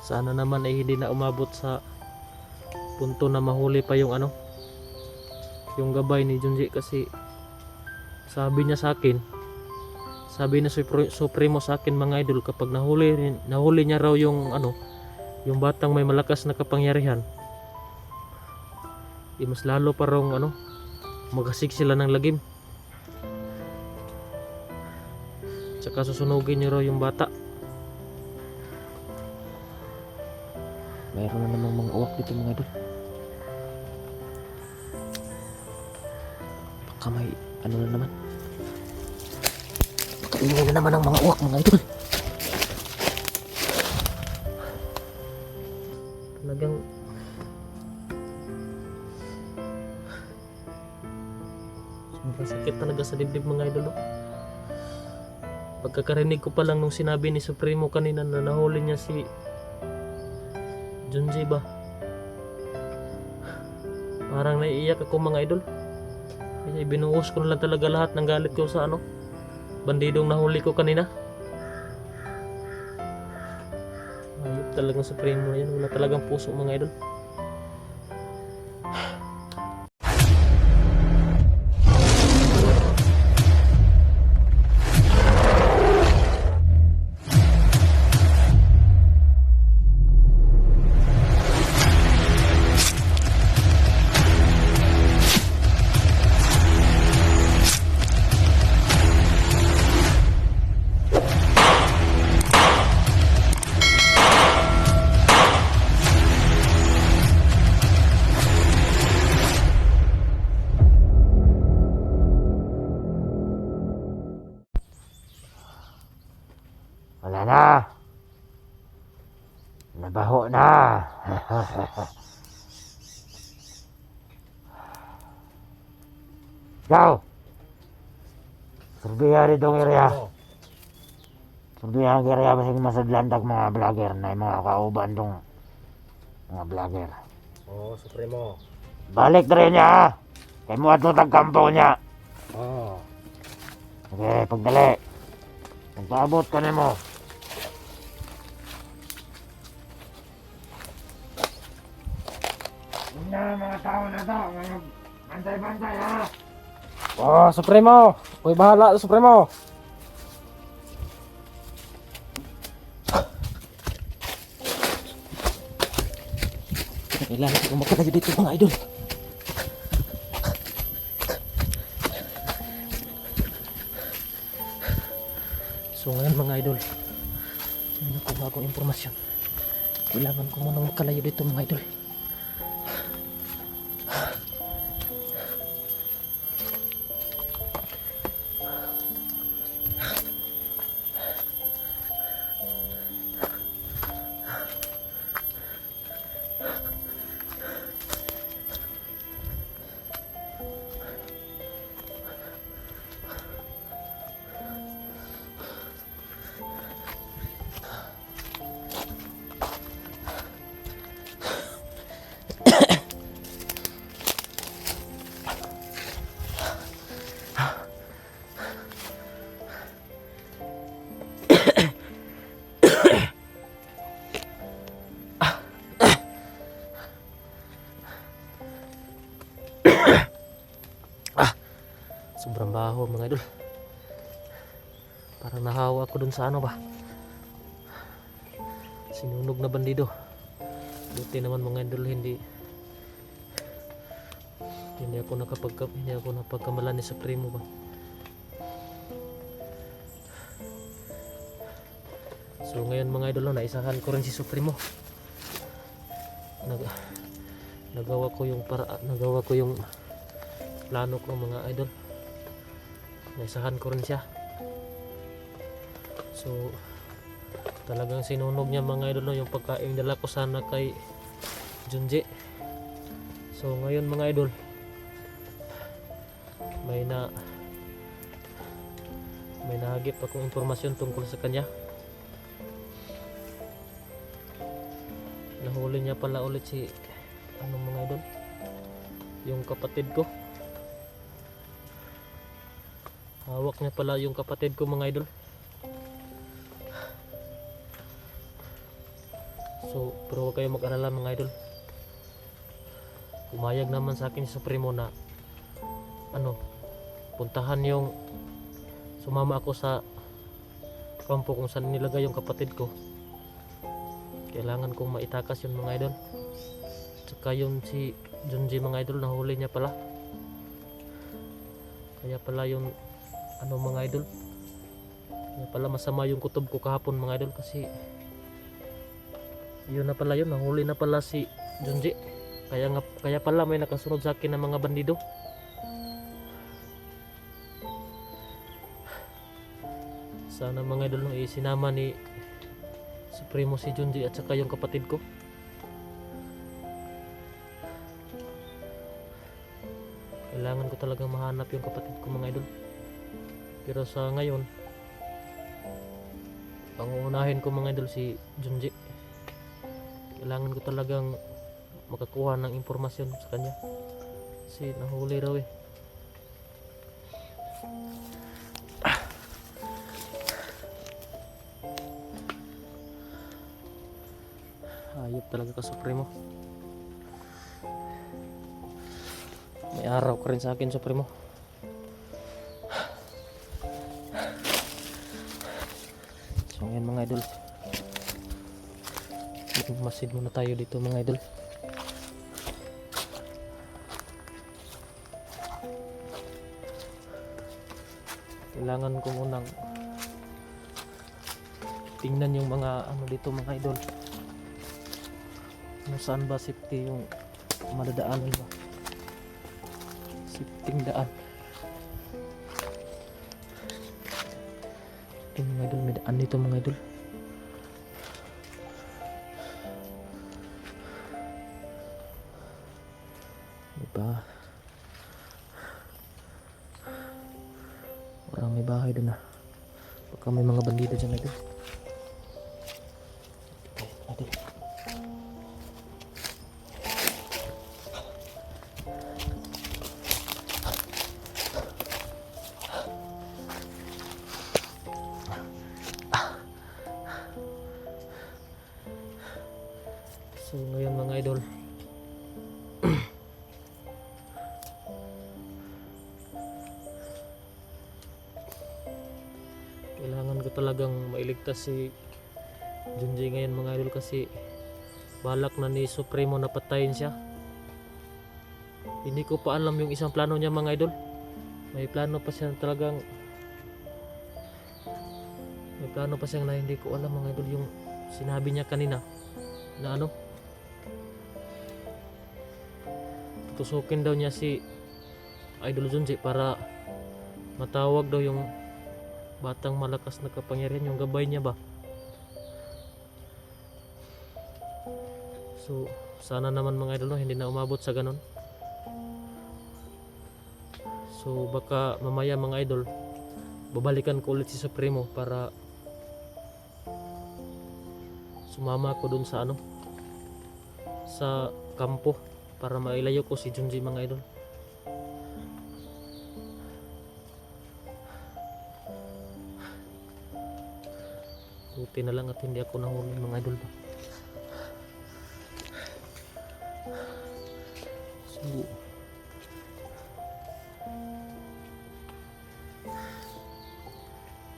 Sana naman ay hindi na umabot sa punto na mahuli pa yung yung gabay ni Junji, kasi sabi niya sa akin, sabi na Supremo sa akin mga idol, kapag nahuli niya raw yung yung batang may malakas na kapangyarihan, mas lalo pa raw magasig sila ng lagim, tsaka susunugin niya raw yung bata. Mayroon na namang mga uwak dito mga idol. Baka may na naman. Baka ingay na naman ang mga uwak mga idol. Talagang sobrang sakit talaga sa dibdib mga idol. Pagkakarinig ko pa lang nung sinabi ni Supremo kanina na nahuli niya si Junji ba, parang naiiyak ako mga idol. Kasi binuhos ko na lang talaga lahat ng galit ko sa bandidong nahuli ko kanina. Ayop talagang Supremo na yan, wala talagang puso mga idol. Wala na. Nabaho na. Ikaw! Surveya rin itong area. Surveya ang area basig masadlandag mga vlogger na yung mga kauban tong mga vlogger. Oo, Supremo. Balik na rin niya. Kaya mo ato tagkampo niya. Oo. Okay, pagdali. Pagpaabot ka na mo. Huwag na mga tao na to. Bantay-bantay ha. Oh, Supremo. Uy, bahala Supremo. Kailangan ko makalayo dito mga idol. So ngayon mga idol, may nakuha akong impormasyon. Kailangan ko munang makalayo dito mga idol. Sobrang baho mga idol. Parang nahawa ako dun sa ba, sinunog na bandido. Buti naman mga idol, hindi ako napagkamalan ni Supremo ba. So ngayon mga idol, naisahan ko rin si Supremo. Nagawa ko yung plano ko mga idol. Naisahan ko rin siya. So talagang sinunog niya mga idol yung pagkain dala ko sana kay Junji. So ngayon mga idol, may nahagip akong impormasyon tungkol sa kanya. Nahuli niya pala ulit si mga idol, yung kapatid ko. Hawak niya pala yung kapatid ko mga idol. So pero huwag kayong mag-alala mga idol, pumayag naman sa akin si Supremo na puntahan yung sumama ako sa kampo kung saan nilagay yung kapatid ko. Kailangan kong maitakas yun mga idol. Tsaka yung si Junji mga idol, nahuli niya pala. Kaya pala yung mga idol, kaya pala masama yung kutob ko kahapon mga idol, kasi yun na pala yun, nahuli na pala si Junji. Kaya pala may nakasunod sa akin ng mga bandido. Sana mga idol nung isinama ni Supremo si Junji at saka yung kapatid ko. Kailangan ko talagang mahanap yung kapatid ko mga idol. Pero sa ngayon, panguunahin ko mga idol si Junji. Kailangan ko talagang makakuha ng impormasyon sa kanya, kasi nahuli raw eh. Hayop talaga ka Supremo. May araw ka rin sa akin Supremo. So ngayon mga idol, masid muna tayo dito mga idol. Kailangan ko munang tingnan yung mga dito mga idol. Saan ba safety yung madadaanan ba? Safety daan. Mga idol, may daan dito mga idol. Diba? Parang may bahay doon na. Baka may mga bandido dyan idol. Okay, idol. So ngayon mga idol, kailangan ko talagang mailigtas si Junji ngayon mga idol, kasi balak na ni Supremo na patayin siya. Hindi ko pa alam yung isang plano niya mga idol. May plano pa siyang na hindi ko alam mga idol. Yung sinabi niya kanina na tusukin daw niya si Idol Junji para matawag daw yung batang malakas na kapangyarihan, yung gabay niya ba. So sana naman mga idol hindi na umabot sa ganon. So baka mamaya mga idol, babalikan ko ulit si Supremo para sumama ko dun sa sa kampo para mailayo ko si Junji mga idol. Buti na lang at hindi ako nahuli mga idol ba. So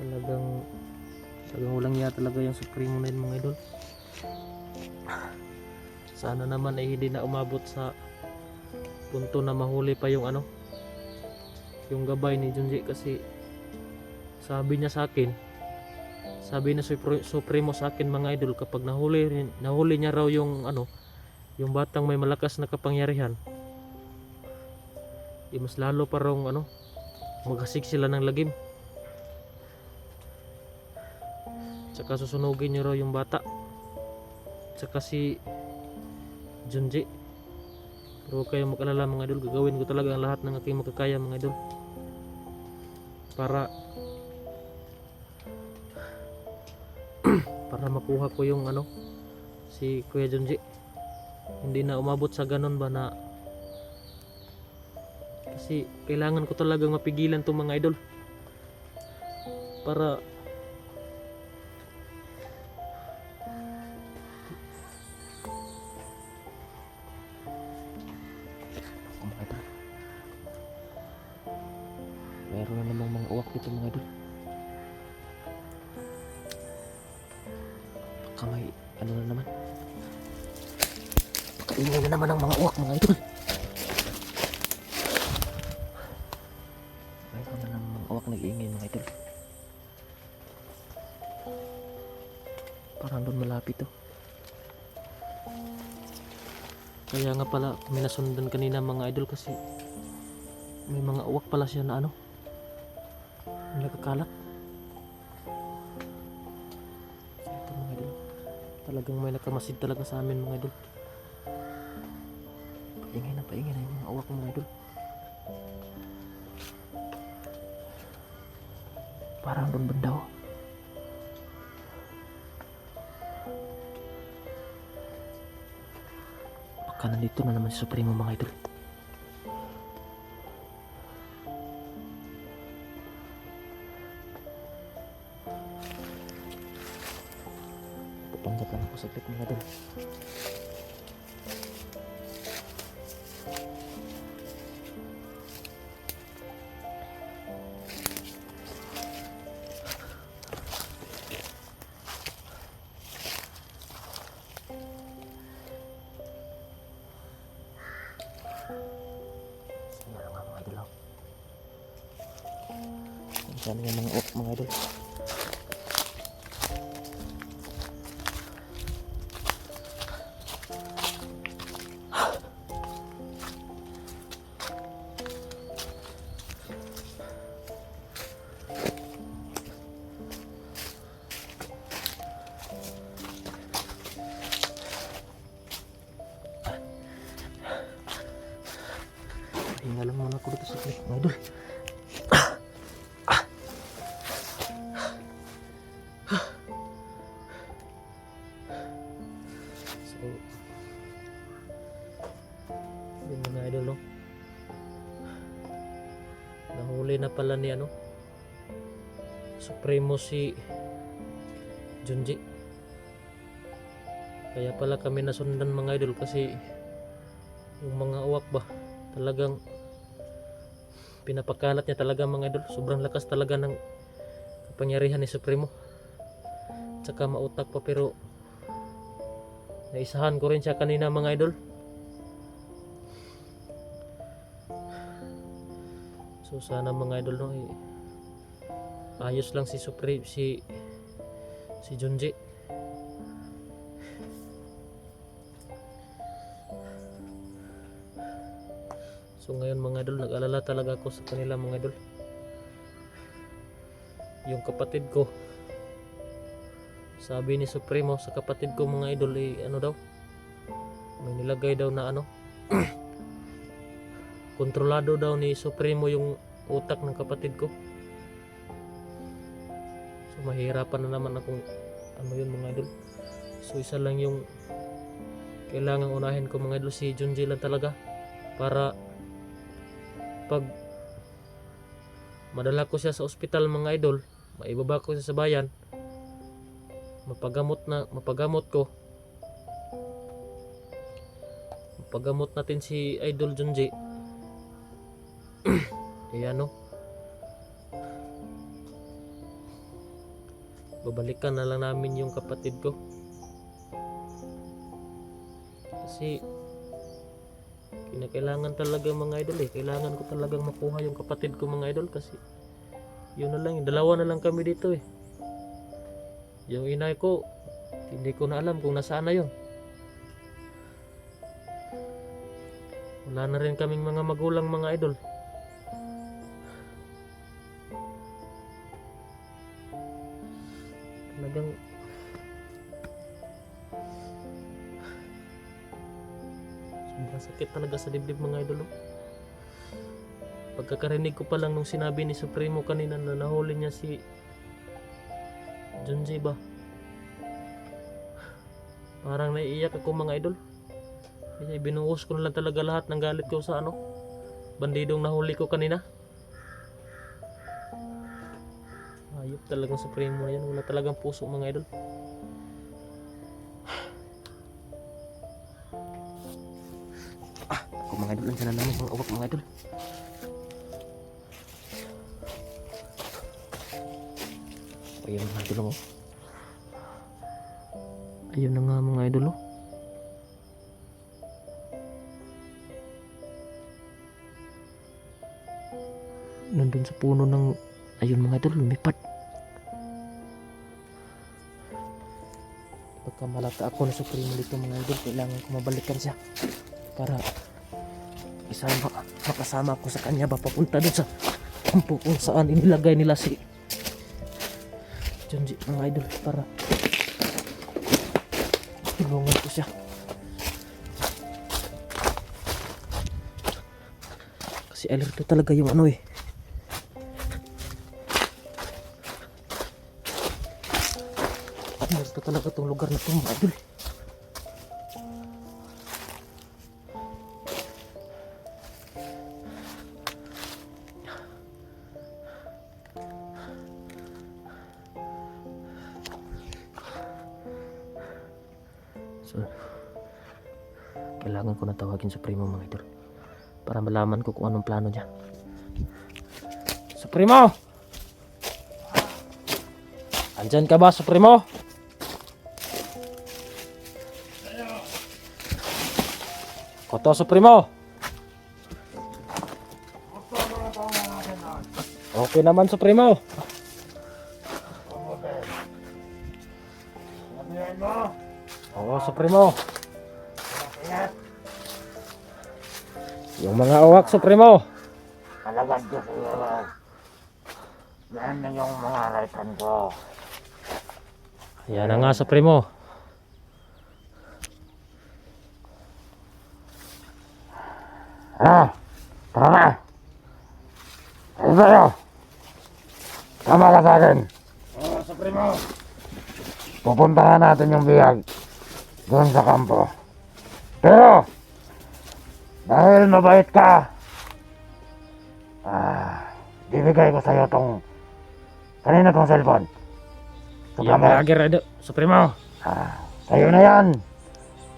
talagang walang iya talaga yung Supremo na yun mga idol. Sana naman ay hindi na umabot sa punto na mahuli pa yung yung gabay ni Junji, kasi sabi niya sa akin, sabi na Supremo sa akin mga idol, kapag nahuli niya raw yung yung batang may malakas na kapangyarihan, mas lalo pa raw maghasik sila ng lagim. Tsaka susunugin niyo raw yung bata, tsaka si Junji. Pero huwag kayong mag-alala mga idol, gagawin ko talaga ang lahat ng aking makakaya mga idol para makuha ko yung si Kuya Junji. Hindi na umabot sa ganon ba na, kasi kailangan ko talagang mapigilan itong mga idol para ito mga idol. Baka may ano na naman. Baka ingay na naman ang mga uwak mga idol. Mayroon na naman mga uwak nag-iingay mga idol. Parang doon malapit to. Kaya nga pala kami nasundan kanina mga idol kasi may mga uwak pala siya na ano, nagkakalat. Ito mga idol, talagang may nakamasid talaga sa amin mga idol. Paingay na yung mga uwak mga idol. Parang doon banda oh. Baka nandito na naman si Supremo mga idol. Pupanggap lang ako saglit mga idol. Ayan nga mga idol. Saan yung mga uwak mga idol? Pahinga lang muna ako dito sa clip mga idol. So yun mga idol no, nahuli na pala ni ano Supremo si Junji. Kaya pala kami nasundan mga idol kasi yung mga uwak ba talagang pinapakalat niya talaga mga idol. Sobrang lakas talaga ng kapangyarihan ni Supremo. Tsaka mautak pa, pero naisahan ko rin siya kanina mga idol. So sana mga idol no, ayos lang si Supremo, si Junji. So ngayon mga idol, nag-alala talaga ako sa kanila mga idol. Yung kapatid ko, sabi ni Supremo sa kapatid ko mga idol, ano daw, may nilagay daw na ano kontrolado daw ni Supremo yung utak ng kapatid ko. So mahirapan na naman akong ano yun mga idol. So isa lang yung kailangan unahin ko mga idol, si Junji lang talaga, para pag madala ko siya sa ospital mga idol, maibaba ko siya sa bayan, mapagamot natin si Idol Junji. Ano, babalikan na lang namin yung kapatid ko kasi kinakailangan talaga mga idol kailangan ko talagang makuha yung kapatid ko mga idol, kasi yun na lang, dalawa na lang kami dito yung inay ko hindi ko na alam kung nasaan na yun. Wala na rin kaming mga magulang mga idol. Talagang sobrang sakit talaga sa dibdib mga idol. Pagkakarinig ko pa lang nung sinabi ni Supremo kanina na nahuli niya si Junji ba, parang naiiyak ako mga idol. Kaya binuhos ko na lang talaga lahat ng galit ko sa ano, bandidong nahuli ko kanina. Ayop talagang Supremo na yan, wala talagang puso mga idol. Ako mga idol, nandiyan na namin mga uwak mga idol. Ayun mga idol oh. Ayun na nga mga idol oh. Nandun sa puno ng ayun mga idol, lumipad. Pagka malata ako na supremo dito mga idol, kailangan ko mabalikan siya para makasama ako sa kanya ba papunta doon sa kampo kung saan inilagay nila si Junji mga idol, para tulungan ko siya. Kasi alerto talaga yung ano eh. Alerto talaga tong lugar na to mga idol. So, kailangan ko na tawagin Supremo mga idol para malaman ko kung anong plano niya. Supremo! Andyan ka ba, Supremo? Koto, Supremo! Okay naman, Supremo. Sabihan mo. Oo, Supremo. Ingat. Yung mga uwak, Supremo. Alagad ko sa iyo. Yan na yung mga raytan ko. Yan na nga, Supremo. Tara na. Ano sa'yo? Tama ka sa akin. Oo, Supremo. Pupuntahan natin yung biyag doon sa kampo. Pero, dahil mabait ka, bibigay ko sa'yo tong kanina tong cellphone. Yung vlogger, Supremo. Sa'yo na yan.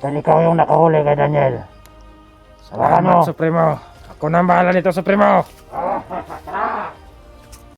Dahil ikaw yung nakahuli kay Daniel. Salamat, Supremo. Ako na ang bahala nito, Supremo.